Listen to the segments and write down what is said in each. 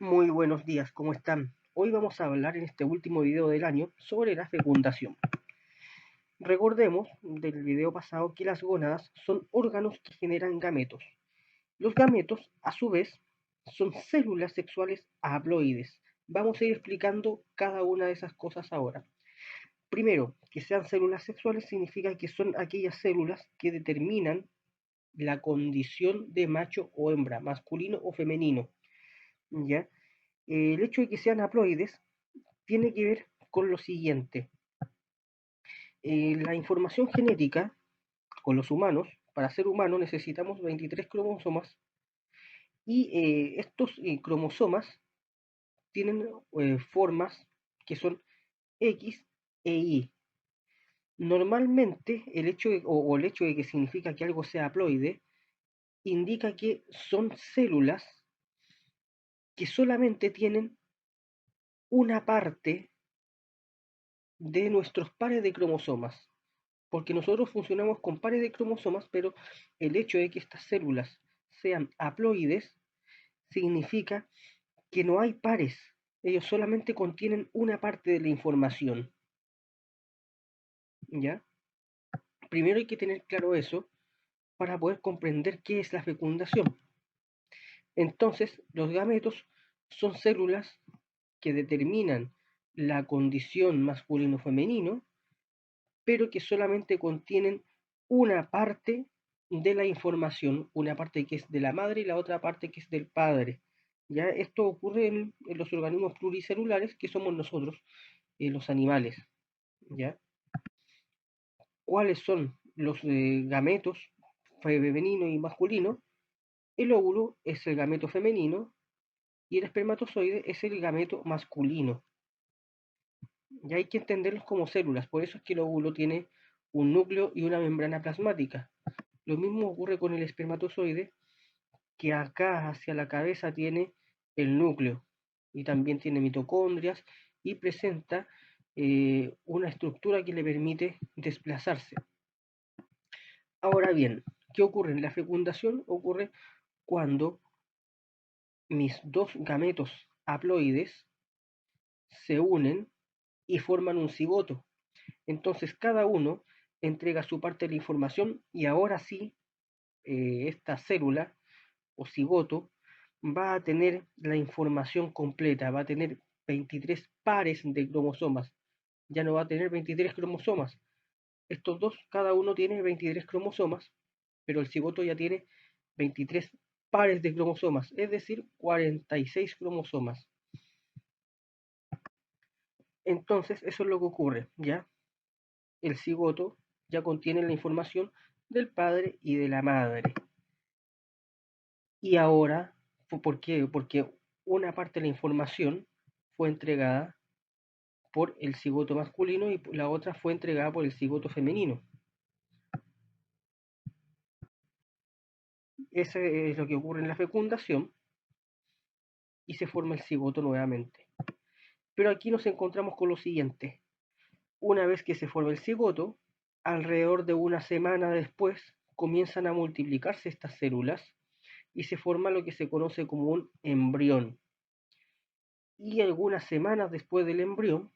Muy buenos días, ¿cómo están? Hoy vamos a hablar en este último video del año sobre la fecundación. Recordemos del video pasado que las gónadas son órganos que generan gametos. Los gametos, a su vez, son células sexuales haploides. Vamos a ir explicando cada una de esas cosas ahora. Primero, que sean células sexuales significa que son aquellas células que determinan la condición de macho o hembra, masculino o femenino. ¿Ya? El hecho de que sean haploides tiene que ver con lo siguiente. La información genética con los humanos, para ser humano necesitamos 23 cromosomas y estos cromosomas tienen formas que son X e Y. Normalmente el hecho o el hecho de que significa que algo sea haploide indica que son células que solamente tienen una parte de nuestros pares de cromosomas, porque nosotros funcionamos con pares de cromosomas, pero el hecho de que estas células sean haploides significa que no hay pares, ellos solamente contienen una parte de la información, ¿ya? Primero hay que tener claro eso para poder comprender qué es la fecundación. Entonces, los gametos son células que determinan la condición masculino-femenino, pero que solamente contienen una parte de la información, una parte que es de la madre y la otra parte que es del padre. ¿Ya? Esto ocurre en los organismos pluricelulares que somos nosotros, los animales. ¿Ya? ¿Cuáles son los gametos femenino y masculino? El óvulo es el gameto femenino y el espermatozoide es el gameto masculino. Ya hay que entenderlos como células, por eso es que el óvulo tiene un núcleo y una membrana plasmática. Lo mismo ocurre con el espermatozoide, que acá hacia la cabeza tiene el núcleo y también tiene mitocondrias y presenta una estructura que le permite desplazarse. Ahora bien, ¿qué ocurre? La fecundación ocurre cuando mis dos gametos haploides se unen y forman un cigoto. Entonces cada uno entrega su parte de la información y ahora sí, esta célula o cigoto va a tener la información completa, va a tener 23 pares de cromosomas, ya no va a tener 23 cromosomas. Estos dos, cada uno tiene 23 cromosomas, pero el cigoto ya tiene 23 pares de cromosomas, es decir, 46 cromosomas. Entonces, eso es lo que ocurre, ¿ya? El cigoto ya contiene la información del padre y de la madre. Y ahora, ¿por qué? Porque una parte de la información fue entregada por el cigoto masculino y la otra fue entregada por el cigoto femenino. Eso es lo que ocurre en la fecundación y se forma el cigoto nuevamente. Pero aquí nos encontramos con lo siguiente. Una vez que se forma el cigoto, alrededor de una semana después comienzan a multiplicarse estas células y se forma lo que se conoce como un embrión. Y algunas semanas después del embrión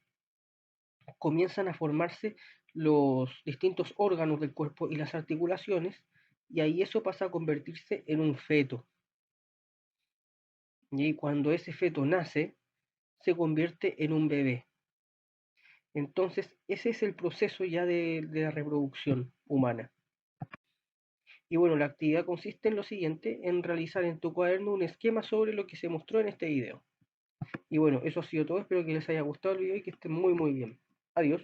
comienzan a formarse los distintos órganos del cuerpo y las articulaciones, y ahí eso pasa a convertirse en un feto. Y cuando ese feto nace, se convierte en un bebé. Entonces, ese es el proceso ya de la reproducción humana. Y bueno, la actividad consiste en lo siguiente, en realizar en tu cuaderno un esquema sobre lo que se mostró en este video. Y bueno, eso ha sido todo, espero que les haya gustado el video y que estén muy bien. Adiós.